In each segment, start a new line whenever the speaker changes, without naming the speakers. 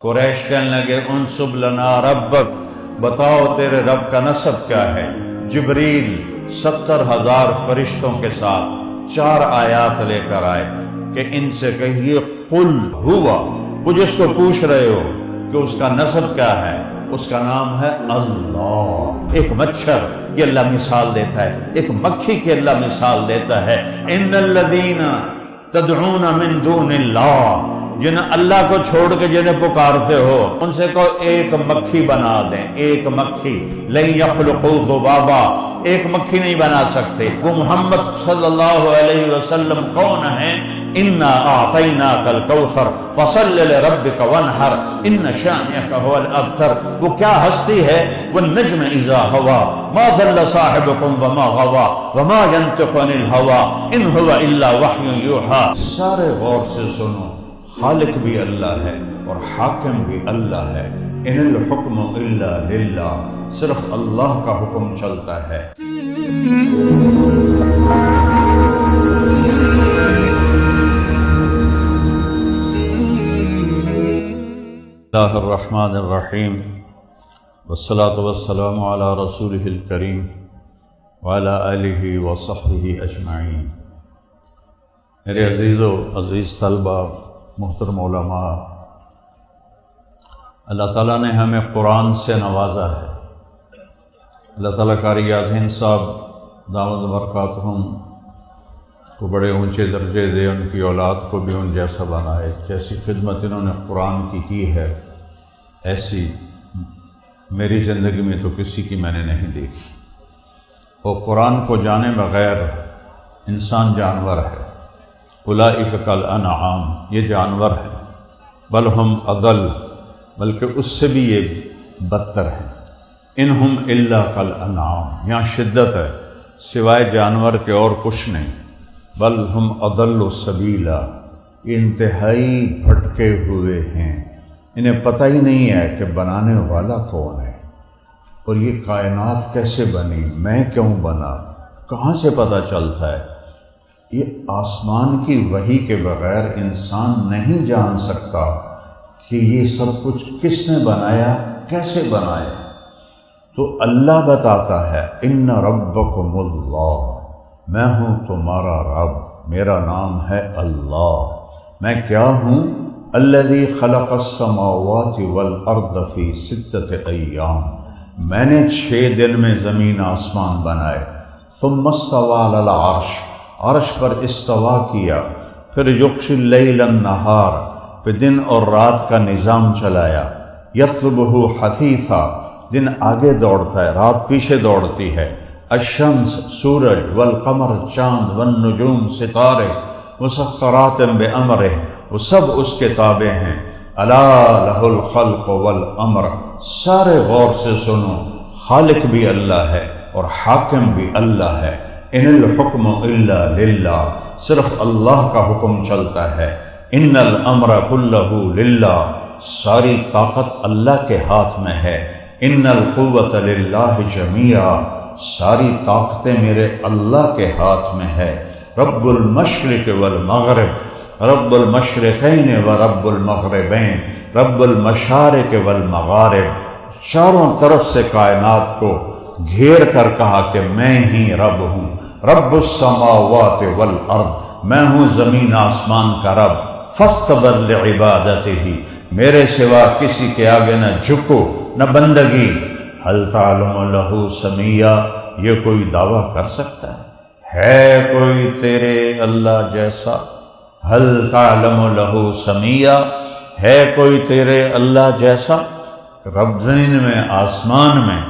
قریش کہنے لگے انصب لنا ربک، بتاؤ تیرے رب کا نسب کیا ہے۔ جبریل 70,000 فرشتوں کے ساتھ 4 آیات لے کر آئے کہ ان سے کہیے قل ہوا، وہ جس کو پوچھ رہے ہو کہ اس کا نسب کیا ہے، اس کا نام ہے اللہ۔ ایک مچھر کی اللہ مثال دیتا ہے، ایک مکھی کی اللہ مثال دیتا ہے۔ ان الذین تدعون من دون اللہ، جنہیں اللہ کو چھوڑ کے جنہیں پکارتے ہو ان سے کہو ایک مکھی بنا دیں، ایک مکھی۔ لن یخلقوا ذبابا، ایک مکھی نہیں بنا سکتے۔ وہ محمد صلی اللہ علیہ وسلم کون ہیں؟ انا اعطیناک الکوثر فصل لربک وانحر ان شانئک هو الابتر۔ وہ کیا ہستی ہے؟ والنجم اذا ہوا ما ضل صاحبکم وما غوا وما ينطق عن الهوى ان هو الا وحی یوحی۔ سارے غور سے سنو، خالق بھی اللہ ہے اور حاکم بھی اللہ ہے۔ ان الحکم الا للہ، صرف اللہ کا حکم چلتا ہے۔ اللہ الرحمن الرحیم، والصلاة والسلام علی رسولہ الکریم وعلی آلہ وصحبہ اجمعین۔ میرے عزیز طلبہ، محترم علماء، اللہ تعالیٰ نے ہمیں قرآن سے نوازا ہے۔ اللہ تعالیٰ قاری اعظم صاحب دامت برکاتہم کو بڑے اونچے درجے دے، ان کی اولاد کو بھی ان جیسا بنائے۔ جیسی خدمت انہوں نے قرآن کی ہے ایسی میری زندگی میں تو کسی کی میں نے نہیں دیکھی۔ اور قرآن کو جانے بغیر انسان جانور ہے۔ اولئک کالانعام، یہ جانور ہے، بل ہم اضل، بلکہ اس سے بھی یہ بدتر ہے۔ انہم الا کالانعام، یہاں شدت ہے، سوائے جانور کے اور کچھ نہیں۔ بل ہم اضل سبیلا، یہ انتہائی بھٹکے ہوئے ہیں، انہیں پتہ ہی نہیں ہے کہ بنانے والا کون ہے، اور یہ کائنات کیسے بنی، میں کیوں بنا، کہاں سے پتہ چلتا ہے۔ یہ آسمان کی وحی کے بغیر انسان نہیں جان سکتا کہ یہ سب کچھ کس نے بنایا، کیسے بنایا۔ تو اللہ بتاتا ہے ان ربکم اللہ، میں ہوں تمہارا رب، میرا نام ہے اللہ۔ میں کیا ہوں؟ الذی خلق السماوات والارض فی 6 ایام، میں نے 6 دن میں زمین آسمان بنائے۔ ثم استوى علی العرش، عرش پر استوا کیا۔ پھر یغشی اللیل النہار، پھر دن اور رات کا نظام چلایا۔ یطلبہ حثیثا، دن آگے دوڑتا ہے، رات پیچھے دوڑتی ہے۔ الشمس، سورج، والقمر، چاند، والنجوم، ستارے، مسخرات بامرہ، وہ سب اس کے تابع ہیں۔ الا لہ الخلق والامر، سارے غور سے سنو، خالق بھی اللہ ہے اور حاکم بھی اللہ ہے۔ ان الحکم الا للہ، صرف اللہ کا حکم چلتا ہے۔ ان الامر کلہ للہ، ساری طاقت اللہ کے ہاتھ میں ہے۔ ان القوۃ للہ جمیعا، ساری طاقتیں میرے اللہ کے ہاتھ میں ہے۔ رب المشرق والمغرب، رب المشرقین و رب المغربین، رب المشارق والمغارب، چاروں طرف سے کائنات کو گھیر کر کہا کہ میں ہی رب ہوں۔ رب السماوات والارض، میں ہوں زمین آسمان کا رب۔ فاستبر لعبادتہ، میرے سوا کسی کے آگے نہ جھکو نہ بندگی۔ هل تعلم له سمیہ، یہ کوئی دعویٰ کر سکتا ہے کوئی تیرے اللہ جیسا؟ هل تعلم له سمیہ، ہے کوئی تیرے اللہ جیسا؟ رب زمین میں آسمان میں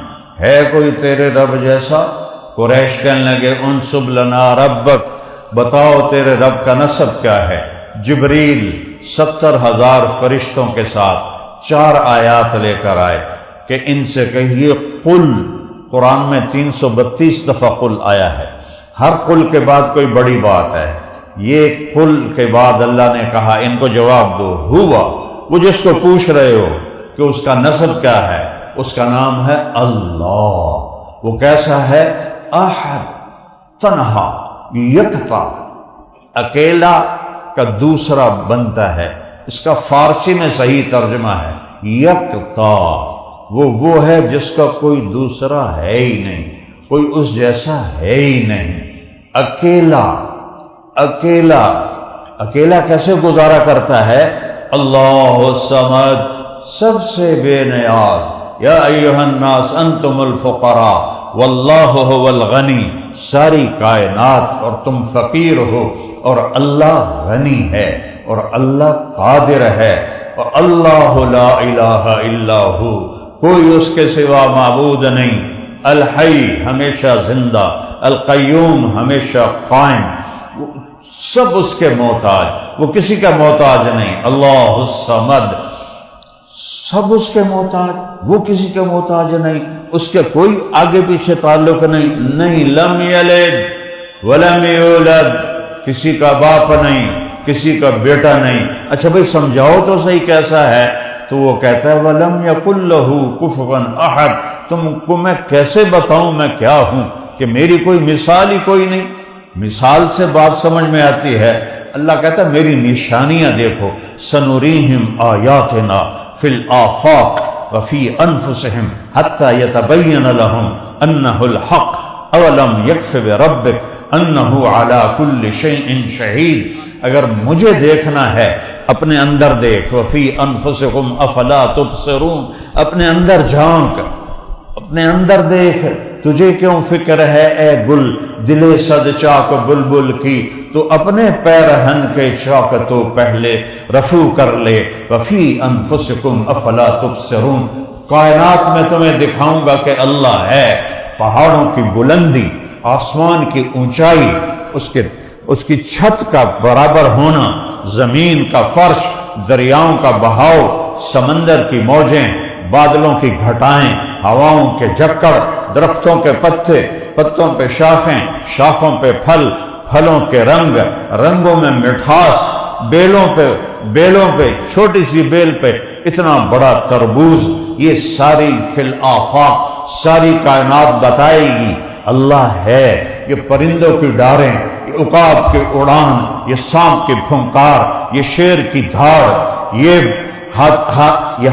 ہے کوئی تیرے رب جیسا؟ قریش کہنے لگے انصب لنا ربک، بتاؤ تیرے رب کا نسب کیا ہے۔ جبریل 70,000 فرشتوں کے ساتھ 4 آیات لے کر آئے کہ ان سے کہیے قل۔ قرآن میں 332 دفعہ قل آیا ہے، ہر قل کے بعد کوئی بڑی بات ہے۔ یہ قل کے بعد اللہ نے کہا ان کو جواب دو، ہوا، وہ جس کو پوچھ رہے ہو کہ اس کا نسب کیا ہے، اس کا نام ہے اللہ۔ وہ کیسا ہے؟ احد، تنہا، یکتا، اکیلا کا دوسرا بنتا ہے، اس کا فارسی میں صحیح ترجمہ ہے یکتا، وہ ہے جس کا کوئی دوسرا ہے ہی نہیں، کوئی اس جیسا ہے ہی نہیں، اکیلا اکیلا اکیلا کیسے گزارا کرتا ہے؟ اللہ الصمد، سب سے بے نیاز، یا ایھا الناس انتم الفقراء واللہ هو الغنی، ساری کائنات اور تم فقیر ہو اور اللہ غنی ہے اور اللہ قادر ہے، اور اللہ لا الہ الا ہو، کوئی اس کے سوا معبود نہیں، الحی ہمیشہ زندہ، القیوم ہمیشہ قائم، سب اس کے محتاج، وہ کسی کا محتاج نہیں، اللہ الصمد، سب اس کے محتاج، وہ کسی کا محتاج نہیں، اس کے کوئی آگے پیچھے تعلق نہیں، لم یلد ولم یولد، کسی کا باپ نہیں، کسی کا بیٹا نہیں۔ اچھا بھئی سمجھاؤ تو صحیح کیسا ہے؟ تو وہ کہتا ہے وَلَمْ يَكُنْ لَهُ كُفُوًا أَحَدٌ، تم کو میں کیسے بتاؤں میں کیا ہوں کہ میری کوئی مثال ہی کوئی نہیں۔ مثال سے بات سمجھ میں آتی ہے، اللہ کہتا ہے میری نشانیاں دیکھو، سَنُرِيهِمْ آيَاتِنَا فِي الْآفَاقِ وَفِي أَنفُسِهِمْ حَتَّى يَتَبَيَّنَ لَهُمْ أَنَّهُ الْحَقُّ أَوَلَمْ يَكْفِ بِرَبِّكَ أَنَّهُ عَلَى كُلِّ شَيْءٍ شَهِيدٌ، اگر مجھے دیکھنا ہے اپنے اندر دیکھ، وَفِي أَنفُسِكُمْ أَفَلَا تُبْصِرُونَ، اپنے اندر جھانک، اپنے اندر دیکھ، تجھے کیوں فکر ہے اے گل دل صد چاک بلبل کی، تو اپنے پیرہن کے چاک تو پہلے رفو کر لے، وَفِي أَنفُسِكُمْ أَفَلَا تُبْصِرُونَ، کائنات میں تمہیں دکھاؤں گا کہ اللہ ہے، پہاڑوں کی بلندی، آسمان کی اونچائی، اس کی چھت کا برابر ہونا، زمین کا فرش، دریاؤں کا بہاؤ، سمندر کی موجیں، بادلوں کی گھٹائیں، ہواؤں کے جھکڑ، درختوں کے پتے، پتوں پہ شاخیں، شاخوں پہ پھل، پھلوں کے رنگ، رنگوں میں مٹھاس، بیلوں پہ چھوٹی سی بیل پہ اتنا بڑا تربوز، یہ ساری فی الآفاق، ساری کائنات بتائے گی اللہ ہے۔ یہ پرندوں کی ڈاریں، یہ عقاب کی اڑان، یہ سانپ کی پھنکار، یہ شیر کی دھاڑ، یہ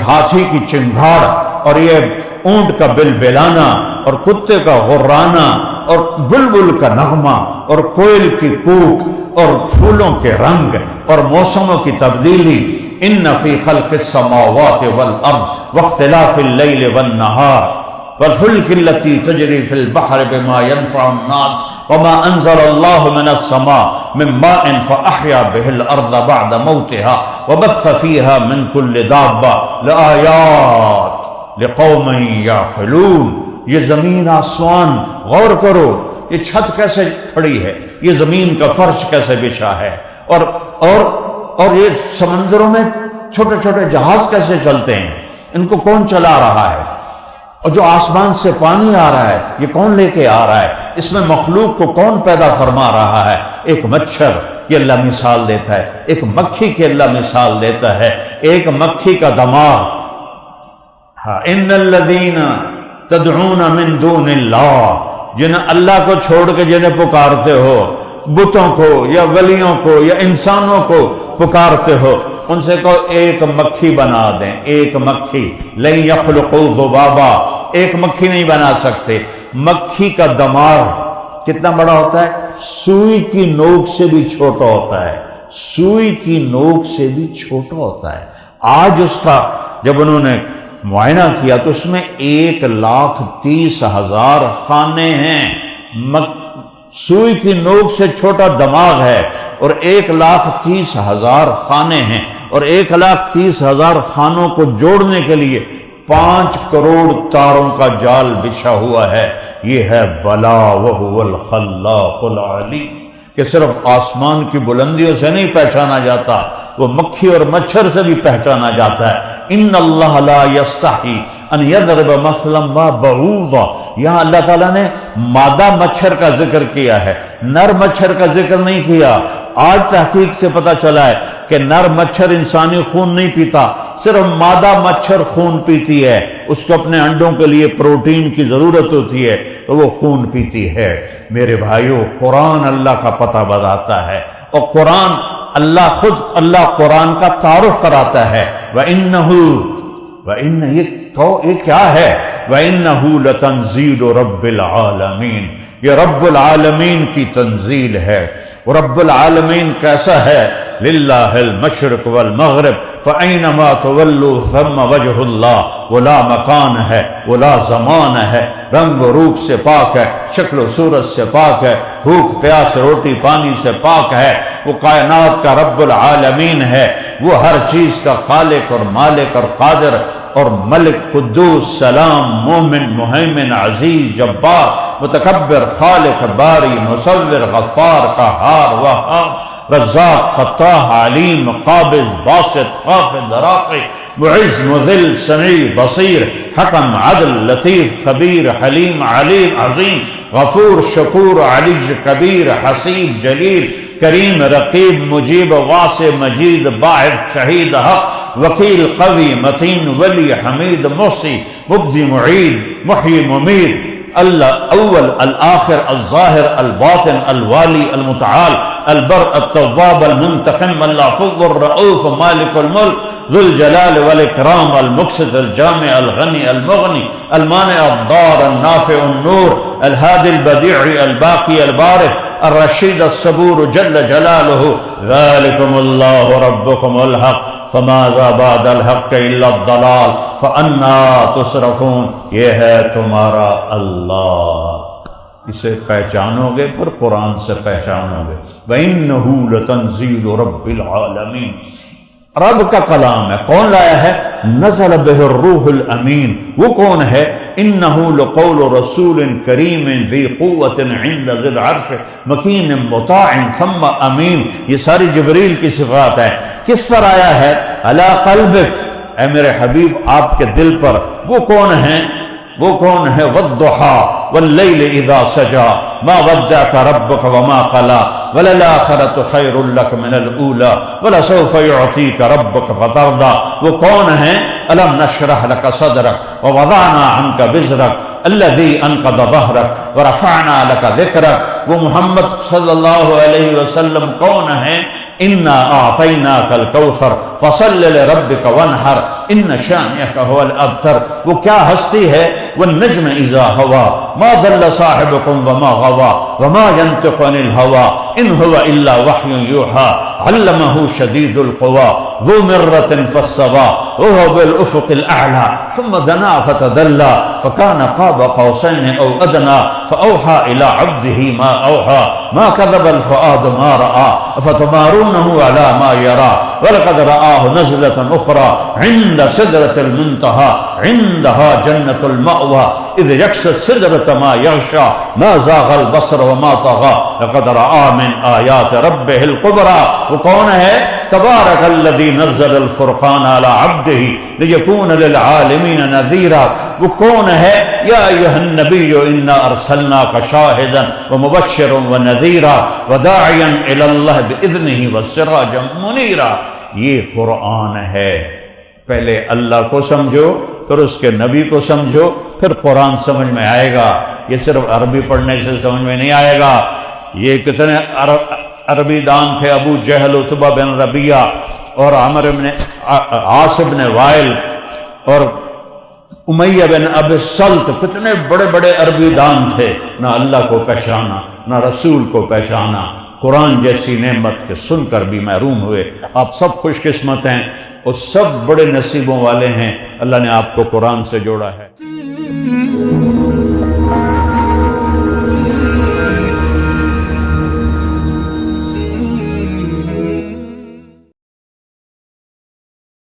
ہاتھی کی چنگھاڑ، اور یہ اونٹ کا بلبلانا، اور کتے کا غرانہ، اور بلبل کا نغمہ، اور کوئل کی کوک، اور پھولوں کے رنگ، اور موسموں کی تبدیلی، ان فی خلق السماوات والارض واختلاف اللیل والنہار والفلک التي تجری فی البحر بما ينفع الناس وما انزل اللہ من السماء من ماء فاحیا به الارض بعد موتها وبث فیها من کل دابہ لآیات لقوم یعقلون۔ یہ زمین آسمان غور کرو، یہ چھت کیسے کھڑی ہے، یہ زمین کا فرش کیسے بچھا ہے، اور یہ سمندروں میں چھوٹے چھوٹے جہاز کیسے چلتے ہیں، ان کو کون چلا رہا ہے، اور جو آسمان سے پانی آ رہا ہے یہ کون لے کے آ رہا ہے، اس میں مخلوق کو کون پیدا فرما رہا ہے۔ ایک مچھر کی اللہ مثال دیتا ہے، ایک مکھی کی اللہ مثال دیتا ہے، ایک مکھی کا دماغ، ان الذین تدعون من دون اللہ، جنہیں اللہ کو چھوڑ کے جنہیں پکارتے ہو، بتوں کو یا ولیوں کو یا انسانوں کو پکارتے ہو، ان سے کہو ایک مکھی بنا دیں، ایک مکھی، لن یخلقوا ذبابا، ایک مکھی نہیں بنا سکتے۔ مکھی کا دماغ کتنا بڑا ہوتا ہے؟ سوئی کی نوک سے بھی چھوٹا ہوتا ہے، سوئی کی نوک سے بھی چھوٹا ہوتا ہے۔ آج اس کا جب انہوں نے معائنہ کیا تو اس میں 1,30,000 خانے ہیں، سوئی کی نوک سے چھوٹا دماغ ہے، اور 1,30,000 خانے ہیں، اور 1,30,000 خانوں کو جوڑنے کے لیے 5 کروڑ تاروں کا جال بچھا ہوا ہے۔ یہ ہے بلا وہو الخلاق العلیم، کہ صرف آسمان کی بلندیوں سے نہیں پہچانا جاتا، وہ مکھی اور مچھر سے بھی پہچانا جاتا ہے۔ ان اللہ لا یستحی ان یضرب مثلا ما بعوضہ، یہاں اللہ تعالیٰ نے مادہ مچھر کا ذکر کیا ہے، نر مچھر کا ذکر نہیں کیا۔ آج تحقیق سے پتہ چلا ہے کہ نر مچھر انسانی خون نہیں پیتا، صرف مادہ مچھر خون پیتی ہے، اس کو اپنے انڈوں کے لیے پروٹین کی ضرورت ہوتی ہے تو وہ خون پیتی ہے۔ میرے بھائیوں، قرآن اللہ کا پتہ بتاتا ہے، اور قرآن اللہ خود اللہ قرآن کا تعارف کراتا ہے وَإِنَّ یہ کیا ہے وَإِنَّهُ لَتَنزِيلُ رَبِّ الْعَالَمِينَ یہ رب العالمین کی تنزیل ہے. رب العالمین کیسا ہے؟ للہ المشرق والمغرب فأینما تولوا ثم وجہ اللہ. وہ لا مکان ہے، وہ لا زمان ہے، رنگ و روپ سے پاک ہے، شکل و صورت سے پاک ہے، بھوک پیاس روٹی پانی سے پاک ہے. وہ کائنات کا رب العالمین ہے، وہ ہر چیز کا خالق اور مالک اور قادر اور ملک قدوس سلام مومن مہیمن عزیز جبار متکبر خالق باری مصور غفار قہار وہاب رزاق فتاح علیم قابض باسط خافض رافع معز مذل سمیع بصیر حکم عدل لطیف خبیر حلیم علیم عظیم غفور شکور علی کبیر حسیب جلیل کریم رقیب مجیب واسع مجید باعث شہید حق وکیل قوی متین ولی حمید محصی مبدی معید محیی ممید اللہ اول الآخر الظاہر الباطن الوالی المتعال البر التواب المنتقم العفو الرؤوف مالک الملک ذو الجلال والاکرام المقسط الجامع الغنی المغنی المانع الضار النافع النور الهادي البديع الباقي البارئ الرشید الصبور جل جلالہ ذالکم اللہ ربکم الحق فماذا بعد الحق الا الضلال فانا تصرفون. یہ ہے تمہارا اللہ، اسے پہچانو گے پھر قرآن سے پہچانو گے. وَإِنَّهُ لَتَنزِيلُ رَبِّ الْعَالَمِينَ رب کا کلام ہے. کون لایا ہے؟ نزل بہ الروح الامین. وہ کون ہے؟ انہ لقول رسول کریم ذی قوت عند ذی العرش مکین مطاع ثم امین. یہ ساری جبریل کی صفات ہے. کس پر آیا ہے؟ علی قلبک، اے میرے حبیب آپ کے دل پر. وہ کون ہیں؟ وہ کون ہے؟ والضحی واللیل اذا سجا ما ودعک ربک وما قلا وللآخرۃ خیر لک من الاولی ولسوف یعطیک ربک فترضی. وہ کون ہیں؟ الم نشرح لک صدرک ووضعنا عنک وزرک الذی انقض ظہرک ورفعنا لک ذکرک. وہ محمد صلی اللہ علیہ وسلم کون ہیں؟ انا اعطیناک الکوثر فصل لربک وانحر ان شانئک هو الابتر. وہ کیا ہستی ہے؟ والنجم اذا ہوا ما ضل صاحبکم وما غوا وما ينطق عن الهوى ان هو الا وحی یوحى علمہ شدید القوى ذو مرۃ فاستوى وهو بالافق الاعلى ثم دنا فتدلى فكان قاب قوسين او ادنى فاوحى الى عبده ما اوحى ما كذب الفؤاد ما راى افتمارونه على ما يرى ولقد رآه نزلة اخرى عند سدرة المنتهى عندها جنة المأوى اذ يغشى السدرة ما يغشى ما زاغ البصر وما طغى لقد رآ من آیات ربه الكبرى. وہ کون ہے؟ تبارک الذی نزل الفرقان على عبده لیکون للعالمین نذیرا. وہ کون ہے؟ یا ایھا النبی انا ارسلناک شاہدا ومبشرا ونذیرا وداعیا الی اللہ باذنہ وسراجا منیرا. یہ قرآن ہے. پہلے اللہ کو سمجھو پھر اس کے نبی کو سمجھو پھر قرآن سمجھ میں آئے گا. یہ صرف عربی پڑھنے سے سمجھ میں نہیں آئے گا. یہ کتنے عربی دان تھے؟ ابو جہل عتبہ بن ربیعہ اور عامر بن عاص بن وائل اور امیہ بن ابی سلط. کتنے بڑے بڑے عربی دان تھے. نہ اللہ کو پہچانا نہ رسول کو پہچانا. قرآن جیسی نعمت کے سن کر بھی محروم ہوئے. آپ سب خوش قسمت ہیں اور سب بڑے نصیبوں والے ہیں. اللہ نے آپ کو قرآن سے جوڑا ہے.